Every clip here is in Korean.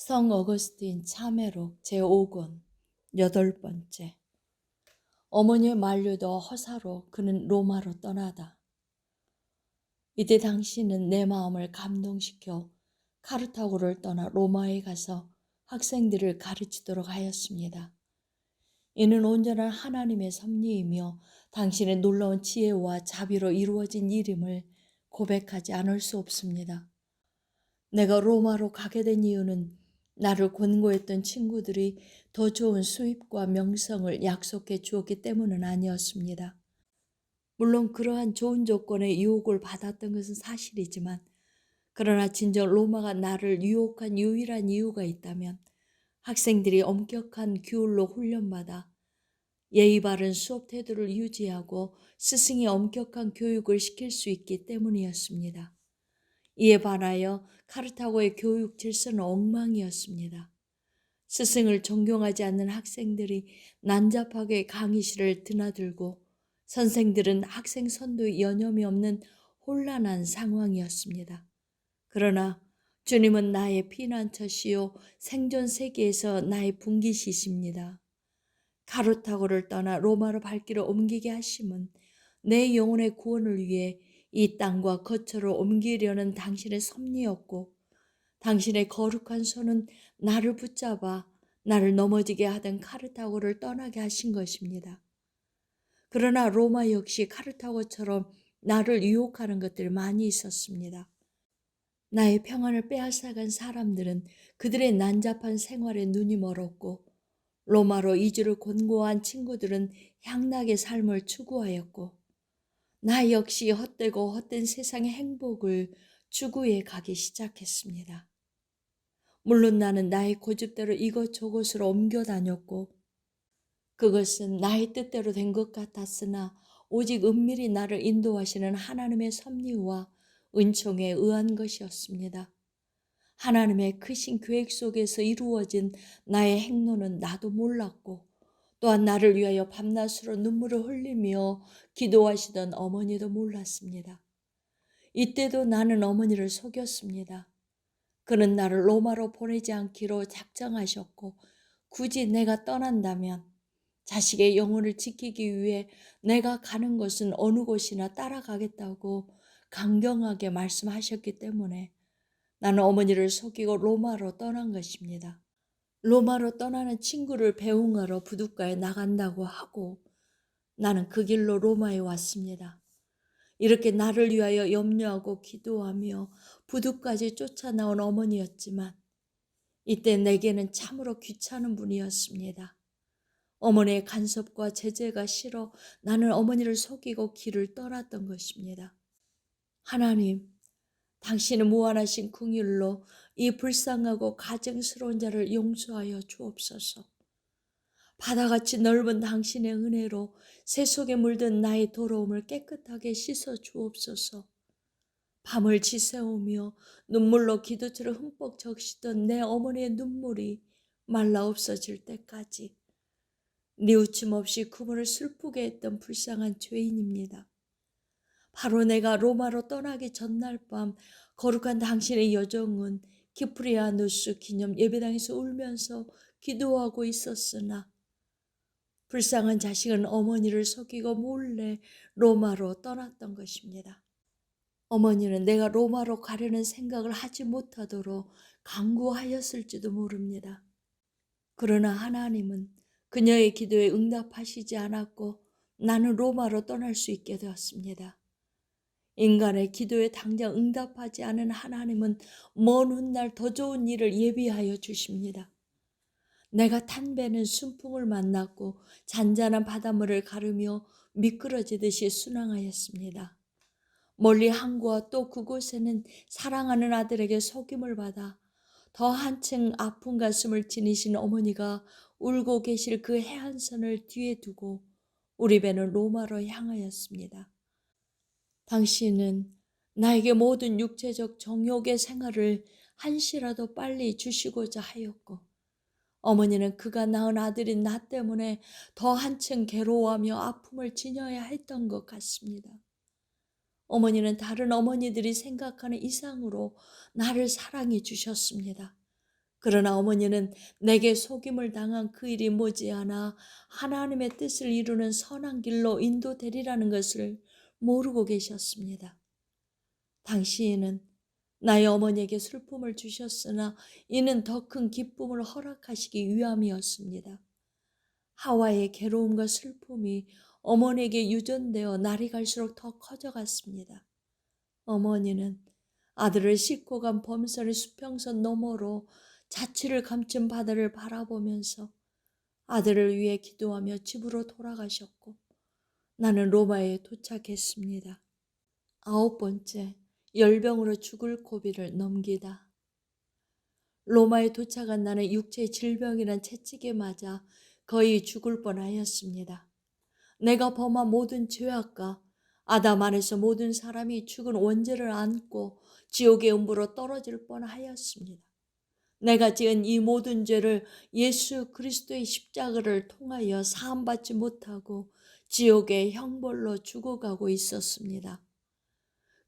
성 어거스틴 참회록 제5권 8번째. 어머니의 만류도 허사로 그는 로마로 떠나다. 이때 당신은 내 마음을 감동시켜 카르타고를 떠나 로마에 가서 학생들을 가르치도록 하였습니다. 이는 온전한 하나님의 섭리이며 당신의 놀라운 지혜와 자비로 이루어진 일임을 고백하지 않을 수 없습니다. 내가 로마로 가게 된 이유는 나를 권고했던 친구들이 더 좋은 수입과 명성을 약속해 주었기 때문은 아니었습니다. 물론 그러한 좋은 조건의 유혹을 받았던 것은 사실이지만, 그러나 진정 로마가 나를 유혹한 유일한 이유가 있다면 학생들이 엄격한 규율로 훈련받아 예의 바른 수업 태도를 유지하고 스승이 엄격한 교육을 시킬 수 있기 때문이었습니다. 이에 반하여 카르타고의 교육 질서는 엉망이었습니다. 스승을 존경하지 않는 학생들이 난잡하게 강의실을 드나들고 선생들은 학생 선도에 여념이 없는 혼란한 상황이었습니다. 그러나 주님은 나의 피난처시요 생존 세계에서 나의 분기시십니다. 카르타고를 떠나 로마로 발길을 옮기게 하심은 내 영혼의 구원을 위해 이 땅과 거처로 옮기려는 당신의 섭리였고, 당신의 거룩한 손은 나를 붙잡아 나를 넘어지게 하던 카르타고를 떠나게 하신 것입니다. 그러나 로마 역시 카르타고처럼 나를 유혹하는 것들이 많이 있었습니다. 나의 평안을 빼앗아간 사람들은 그들의 난잡한 생활에 눈이 멀었고, 로마로 이주를 권고한 친구들은 향락의 삶을 추구하였고, 나 역시 헛되고 헛된 세상의 행복을 추구해 가기 시작했습니다. 물론 나는 나의 고집대로 이것저것으로 옮겨 다녔고, 그것은 나의 뜻대로 된 것 같았으나 오직 은밀히 나를 인도하시는 하나님의 섭리와 은총에 의한 것이었습니다. 하나님의 크신 계획 속에서 이루어진 나의 행로는 나도 몰랐고, 또한 나를 위하여 밤낮으로 눈물을 흘리며 기도하시던 어머니도 몰랐습니다. 이때도 나는 어머니를 속였습니다. 그는 나를 로마로 보내지 않기로 작정하셨고, 굳이 내가 떠난다면 자식의 영혼을 지키기 위해 내가 가는 곳은 어느 곳이나 따라가겠다고 강경하게 말씀하셨기 때문에 나는 어머니를 속이고 로마로 떠난 것입니다. 로마로 떠나는 친구를 배웅하러 부둣가에 나간다고 하고 나는 그 길로 로마에 왔습니다. 이렇게 나를 위하여 염려하고 기도하며 부둣까지 쫓아나온 어머니였지만, 이때 내게는 참으로 귀찮은 분이었습니다. 어머니의 간섭과 제재가 싫어 나는 어머니를 속이고 길을 떠났던 것입니다. 하나님, 당신의 무한하신 긍휼로 이 불쌍하고 가증스러운 자를 용서하여 주옵소서. 바다같이 넓은 당신의 은혜로 새 속에 물든 나의 더러움을 깨끗하게 씻어 주옵소서. 밤을 지새우며 눈물로 기도처를 흠뻑 적시던 내 어머니의 눈물이 말라 없어질 때까지 뉘우침 없이 그분을 슬프게 했던 불쌍한 죄인입니다. 바로 내가 로마로 떠나기 전날 밤 거룩한 당신의 여정은 키프리아누스 기념 예배당에서 울면서 기도하고 있었으나, 불쌍한 자식은 어머니를 속이고 몰래 로마로 떠났던 것입니다. 어머니는 내가 로마로 가려는 생각을 하지 못하도록 강구하였을지도 모릅니다. 그러나 하나님은 그녀의 기도에 응답하시지 않았고 나는 로마로 떠날 수 있게 되었습니다. 인간의 기도에 당장 응답하지 않은 하나님은 먼 훗날 더 좋은 일을 예비하여 주십니다. 내가 탄 배는 순풍을 만났고 잔잔한 바닷물을 가르며 미끄러지듯이 순항하였습니다. 멀리 항구와 또 그곳에는 사랑하는 아들에게 속임을 받아 더 한층 아픈 가슴을 지니신 어머니가 울고 계실 그 해안선을 뒤에 두고 우리 배는 로마로 향하였습니다. 당신은 나에게 모든 육체적 정욕의 생활을 한시라도 빨리 주시고자 하였고, 어머니는 그가 낳은 아들인 나 때문에 더 한층 괴로워하며 아픔을 지녀야 했던 것 같습니다. 어머니는 다른 어머니들이 생각하는 이상으로 나를 사랑해 주셨습니다. 그러나 어머니는 내게 속임을 당한 그 일이 머지않아 하나님의 뜻을 이루는 선한 길로 인도되리라는 것을 모르고 계셨습니다. 당시에는 나의 어머니에게 슬픔을 주셨으나 이는 더 큰 기쁨을 허락하시기 위함이었습니다. 하와의 괴로움과 슬픔이 어머니에게 유전되어 날이 갈수록 더 커져갔습니다. 어머니는 아들을 싣고 간 범선의 수평선 너머로 자취를 감춘 바다를 바라보면서 아들을 위해 기도하며 집으로 돌아가셨고 나는 로마에 도착했습니다. 9번째, 열병으로 죽을 고비를 넘기다. 로마에 도착한 나는 육체의 질병이란 채찍에 맞아 거의 죽을 뻔하였습니다. 내가 범한 모든 죄악과 아담 안에서 모든 사람이 죽은 원죄를 안고 지옥의 음부로 떨어질 뻔하였습니다. 내가 지은 이 모든 죄를 예수 그리스도의 십자가를 통하여 사함받지 못하고 지옥의 형벌로 죽어가고 있었습니다.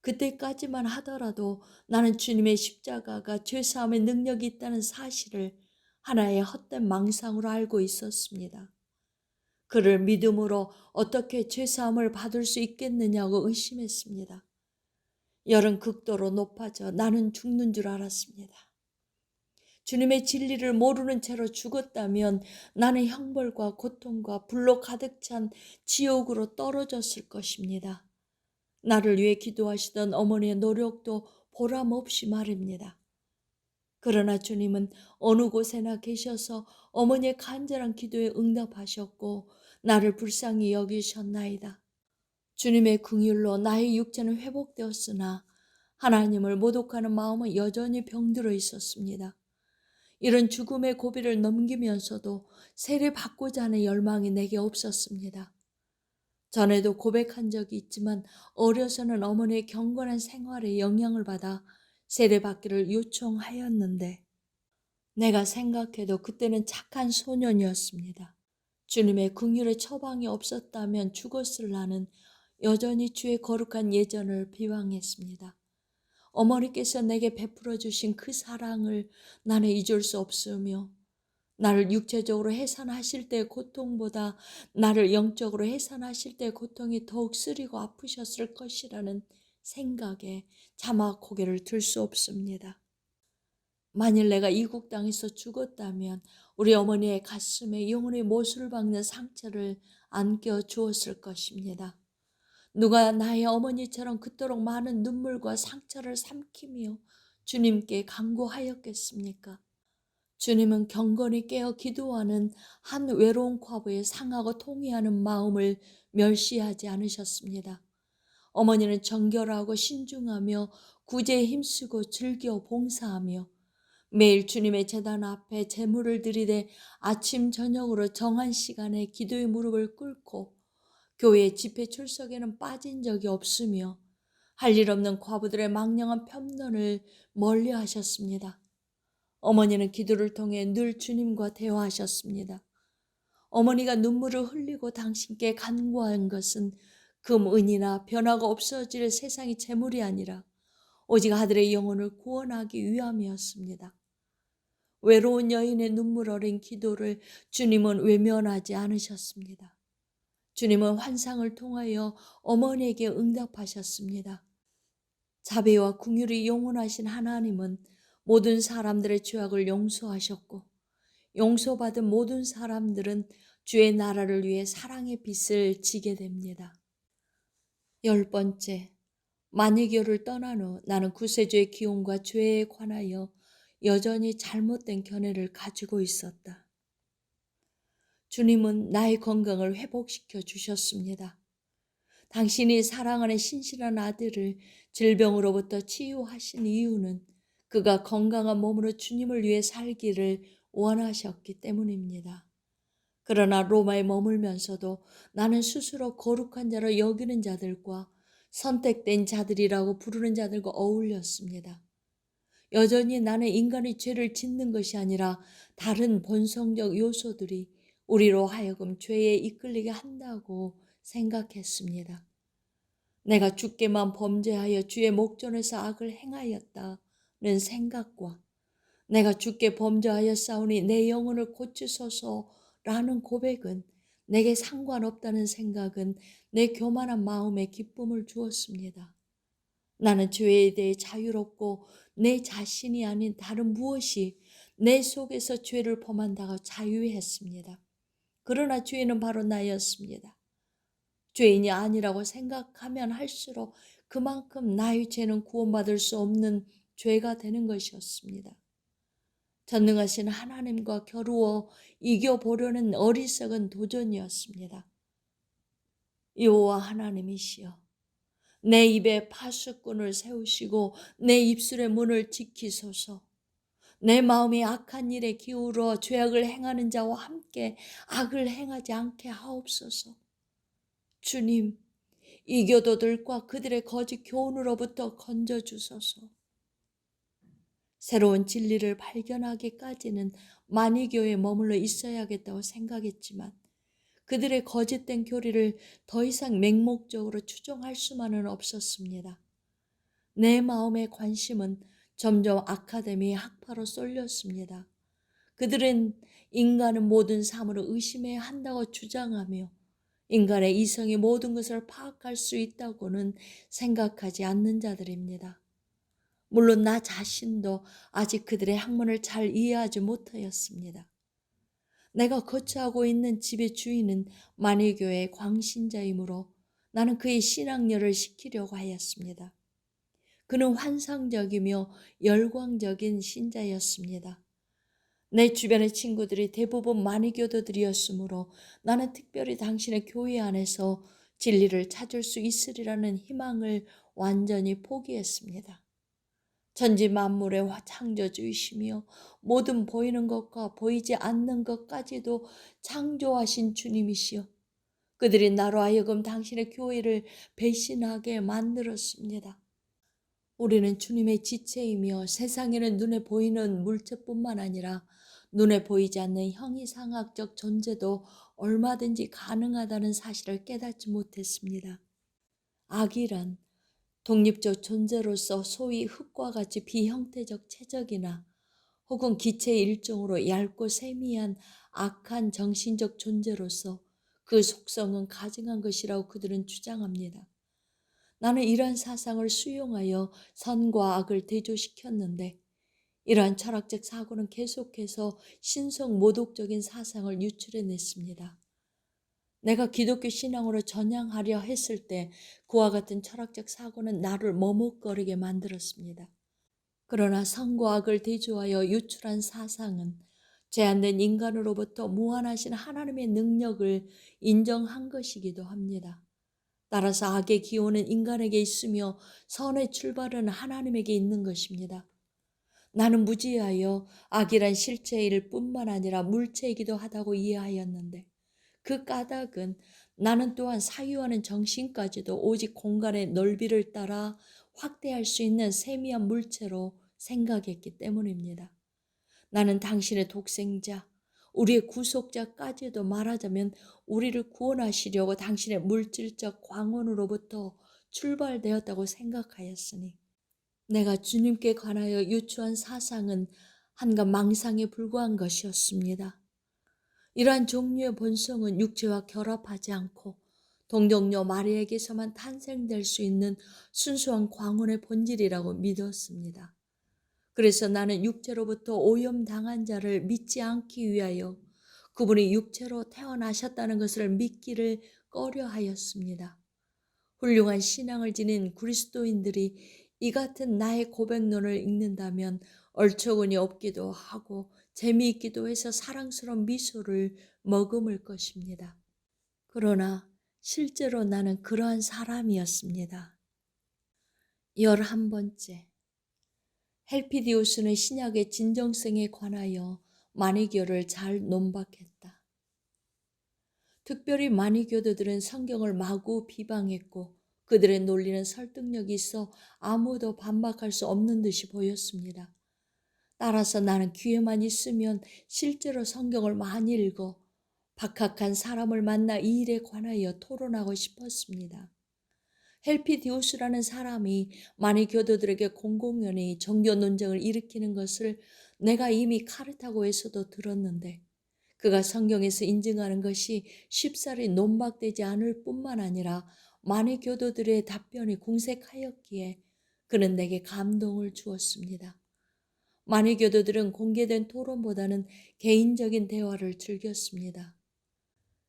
그때까지만 하더라도 나는 주님의 십자가가 죄사함의 능력이 있다는 사실을 하나의 헛된 망상으로 알고 있었습니다. 그를 믿음으로 어떻게 죄사함을 받을 수 있겠느냐고 의심했습니다. 열은 극도로 높아져 나는 죽는 줄 알았습니다. 주님의 진리를 모르는 채로 죽었다면 나는 형벌과 고통과 불로 가득 찬 지옥으로 떨어졌을 것입니다. 나를 위해 기도하시던 어머니의 노력도 보람없이 말입니다. 그러나 주님은 어느 곳에나 계셔서 어머니의 간절한 기도에 응답하셨고 나를 불쌍히 여기셨나이다. 주님의 긍휼로 나의 육체는 회복되었으나 하나님을 모독하는 마음은 여전히 병들어 있었습니다. 이런 죽음의 고비를 넘기면서도 세례받고자 하는 열망이 내게 없었습니다. 전에도 고백한 적이 있지만 어려서는 어머니의 경건한 생활에 영향을 받아 세례받기를 요청하였는데 내가 생각해도 그때는 착한 소년이었습니다. 주님의 긍휼의 처방이 없었다면 죽었을 나는 여전히 주의 거룩한 예전을 비방했습니다. 어머니께서 내게 베풀어 주신 그 사랑을 나는 잊을 수 없으며 나를 육체적으로 해산하실 때의 고통보다 나를 영적으로 해산하실 때의 고통이 더욱 쓰리고 아프셨을 것이라는 생각에 차마 고개를 들 수 없습니다. 만일 내가 이국 땅에서 죽었다면 우리 어머니의 가슴에 영혼의 못을 박는 상처를 안겨 주었을 것입니다. 누가 나의 어머니처럼 그토록 많은 눈물과 상처를 삼키며 주님께 간구하였겠습니까? 주님은 경건히 깨어 기도하는 한 외로운 과부의 상하고 통회하는 마음을 멸시하지 않으셨습니다. 어머니는 정결하고 신중하며 구제에 힘쓰고 즐겨 봉사하며 매일 주님의 제단 앞에 제물을 드리되 아침 저녁으로 정한 시간에 기도의 무릎을 꿇고 교회 집회 출석에는 빠진 적이 없으며 할 일 없는 과부들의 망령한 편론을 멀리하셨습니다. 어머니는 기도를 통해 늘 주님과 대화하셨습니다. 어머니가 눈물을 흘리고 당신께 간구한 것은 금, 은이나 변화가 없어질 세상의 재물이 아니라 오직 아들의 영혼을 구원하기 위함이었습니다. 외로운 여인의 눈물 어린 기도를 주님은 외면하지 않으셨습니다. 주님은 환상을 통하여 어머니에게 응답하셨습니다. 자비와 긍휼이 영원하신 하나님은 모든 사람들의 죄악을 용서하셨고 용서받은 모든 사람들은 주의 나라를 위해 사랑의 빛을 지게 됩니다. 10번째, 만이교를 떠난 후 나는 구세주의 기용과 죄에 관하여 여전히 잘못된 견해를 가지고 있었다. 주님은 나의 건강을 회복시켜 주셨습니다. 당신이 사랑하는 신실한 아들을 질병으로부터 치유하신 이유는 그가 건강한 몸으로 주님을 위해 살기를 원하셨기 때문입니다. 그러나 로마에 머물면서도 나는 스스로 거룩한 자로 여기는 자들과 선택된 자들이라고 부르는 자들과 어울렸습니다. 여전히 나는 인간의 죄를 짓는 것이 아니라 다른 본성적 요소들이 우리로 하여금 죄에 이끌리게 한다고 생각했습니다. 내가 주께만 범죄하여 주의 목전에서 악을 행하였다는 생각과 내가 주께 범죄하였사오니 내 영혼을 고치소서라는 고백은, 내게 상관없다는 생각은 내 교만한 마음에 기쁨을 주었습니다. 나는 죄에 대해 자유롭고 내 자신이 아닌 다른 무엇이 내 속에서 죄를 범한다고 자유했습니다. 그러나 죄는 바로 나였습니다. 죄인이 아니라고 생각하면 할수록 그만큼 나의 죄는 구원받을 수 없는 죄가 되는 것이었습니다. 전능하신 하나님과 겨루어 이겨보려는 어리석은 도전이었습니다. 여호와 하나님이시여, 내 입에 파수꾼을 세우시고 내 입술의 문을 지키소서. 내 마음이 악한 일에 기울어 죄악을 행하는 자와 함께 악을 행하지 않게 하옵소서. 주님, 이교도들과 그들의 거짓 교훈으로부터 건져주소서. 새로운 진리를 발견하기까지는 만이교에 머물러 있어야겠다고 생각했지만 그들의 거짓된 교리를 더 이상 맹목적으로 추종할 수만은 없었습니다. 내 마음의 관심은 점점 아카데미 학파로 쏠렸습니다. 그들은 인간은 모든 사물을 의심해야 한다고 주장하며 인간의 이성이 모든 것을 파악할 수 있다고는 생각하지 않는 자들입니다. 물론 나 자신도 아직 그들의 학문을 잘 이해하지 못하였습니다. 내가 거처하고 있는 집의 주인은 만일교회의 광신자이므로 나는 그의 신앙열을 시키려고 하였습니다. 그는 환상적이며 열광적인 신자였습니다. 내 주변의 친구들이 대부분 만이교도들이었으므로 나는 특별히 당신의 교회 안에서 진리를 찾을 수 있으리라는 희망을 완전히 포기했습니다. 천지 만물의 창조주이시며 모든 보이는 것과 보이지 않는 것까지도 창조하신 주님이시여, 그들이 나로 하여금 당신의 교회를 배신하게 만들었습니다. 우리는 주님의 지체이며 세상에는 눈에 보이는 물체뿐만 아니라 눈에 보이지 않는 형이상학적 존재도 얼마든지 가능하다는 사실을 깨닫지 못했습니다. 악이란 독립적 존재로서 소위 흙과 같이 비형태적 체적이나 혹은 기체의 일종으로 얇고 세미한 악한 정신적 존재로서 그 속성은 가증한 것이라고 그들은 주장합니다. 나는 이러한 사상을 수용하여 선과 악을 대조시켰는데 이러한 철학적 사고는 계속해서 신성 모독적인 사상을 유출해냈습니다. 내가 기독교 신앙으로 전향하려 했을 때 그와 같은 철학적 사고는 나를 머뭇거리게 만들었습니다. 그러나 선과 악을 대조하여 유출한 사상은 제한된 인간으로부터 무한하신 하나님의 능력을 인정한 것이기도 합니다. 따라서 악의 기호는 인간에게 있으며 선의 출발은 하나님에게 있는 것입니다. 나는 무지하여 악이란 실체일 뿐만 아니라 물체이기도 하다고 이해하였는데 그 까닭은 나는 또한 사유하는 정신까지도 오직 공간의 넓이를 따라 확대할 수 있는 세미한 물체로 생각했기 때문입니다. 나는 당신의 독생자, 우리의 구속자까지도 말하자면 우리를 구원하시려고 당신의 물질적 광원으로부터 출발되었다고 생각하였으니 내가 주님께 관하여 유추한 사상은 한갓 망상에 불과한 것이었습니다. 이러한 종류의 본성은 육체와 결합하지 않고 동정녀 마리에게서만 탄생될 수 있는 순수한 광원의 본질이라고 믿었습니다. 그래서 나는 육체로부터 오염당한 자를 믿지 않기 위하여 그분이 육체로 태어나셨다는 것을 믿기를 꺼려하였습니다. 훌륭한 신앙을 지닌 그리스도인들이 이 같은 나의 고백론을 읽는다면 얼처구니 없기도 하고 재미있기도 해서 사랑스러운 미소를 머금을 것입니다. 그러나 실제로 나는 그러한 사람이었습니다. 11번째, 헬피디우스는 신약의 진정성에 관하여 마니교를 잘 논박했다. 특별히 마니교도들은 성경을 마구 비방했고 그들의 논리는 설득력이 있어 아무도 반박할 수 없는 듯이 보였습니다. 따라서 나는 기회만 있으면 실제로 성경을 많이 읽어 박학한 사람을 만나 이 일에 관하여 토론하고 싶었습니다. 헬피디우스라는 사람이 마니교도들에게 공공연히 종교 논쟁을 일으키는 것을 내가 이미 카르타고에서도 들었는데 그가 성경에서 인증하는 것이 쉽사리 논박되지 않을 뿐만 아니라 많은 교도들의 답변이 궁색하였기에 그는 내게 감동을 주었습니다. 많은 교도들은 공개된 토론보다는 개인적인 대화를 즐겼습니다.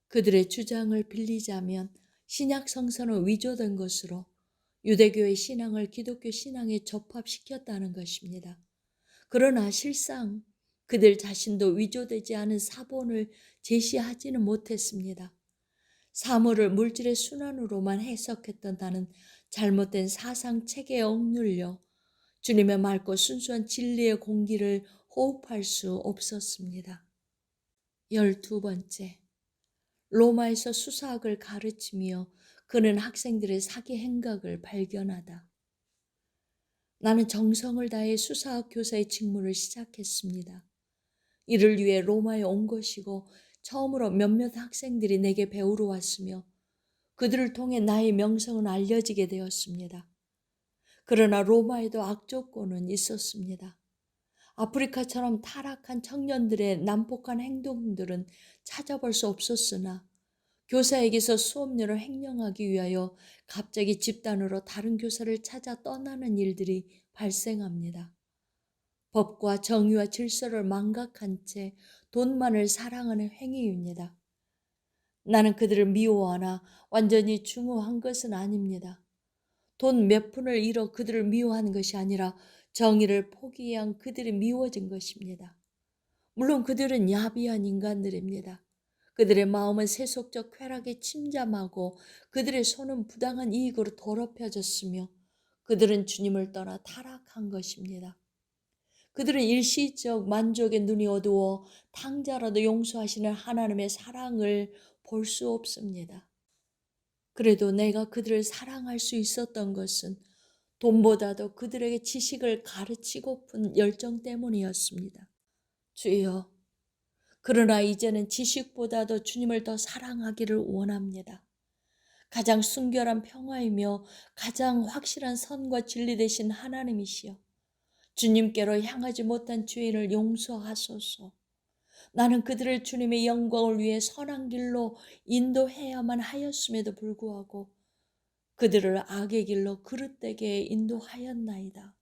그들의 주장을 빌리자면 신약 성서는 위조된 것으로 유대교의 신앙을 기독교 신앙에 접합시켰다는 것입니다. 그러나 실상 그들 자신도 위조되지 않은 사본을 제시하지는 못했습니다. 사물을 물질의 순환으로만 해석했던 나는 잘못된 사상 체계에 억눌려 주님의 맑고 순수한 진리의 공기를 호흡할 수 없었습니다. 12번째, 로마에서 수사학을 가르치며 그는 학생들의 사기 행각을 발견하다. 나는 정성을 다해 수사학 교사의 직무를 시작했습니다. 이를 위해 로마에 온 것이고 처음으로 몇몇 학생들이 내게 배우러 왔으며 그들을 통해 나의 명성은 알려지게 되었습니다. 그러나 로마에도 악조건은 있었습니다. 아프리카처럼 타락한 청년들의 난폭한 행동들은 찾아볼 수 없었으나 교사에게서 수업료를 횡령하기 위하여 갑자기 집단으로 다른 교사를 찾아 떠나는 일들이 발생합니다. 법과 정의와 질서를 망각한 채 돈만을 사랑하는 행위입니다. 나는 그들을 미워하나 완전히 중후한 것은 아닙니다. 돈 몇 푼을 잃어 그들을 미워하는 것이 아니라 정의를 포기한 그들이 미워진 것입니다. 물론 그들은 야비한 인간들입니다. 그들의 마음은 세속적 쾌락에 침잠하고 그들의 손은 부당한 이익으로 더럽혀졌으며 그들은 주님을 떠나 타락한 것입니다. 그들은 일시적 만족의 눈이 어두워 탕자라도 용서하시는 하나님의 사랑을 볼 수 없습니다. 그래도 내가 그들을 사랑할 수 있었던 것은 돈보다도 그들에게 지식을 가르치고픈 열정 때문이었습니다. 주여, 그러나 이제는 지식보다도 주님을 더 사랑하기를 원합니다. 가장 순결한 평화이며 가장 확실한 선과 진리 되신 하나님이시여, 주님께로 향하지 못한 죄인을 용서하소서. 나는 그들을 주님의 영광을 위해 선한 길로 인도해야만 하였음에도 불구하고 그들을 악의 길로 그릇되게 인도하였나이다.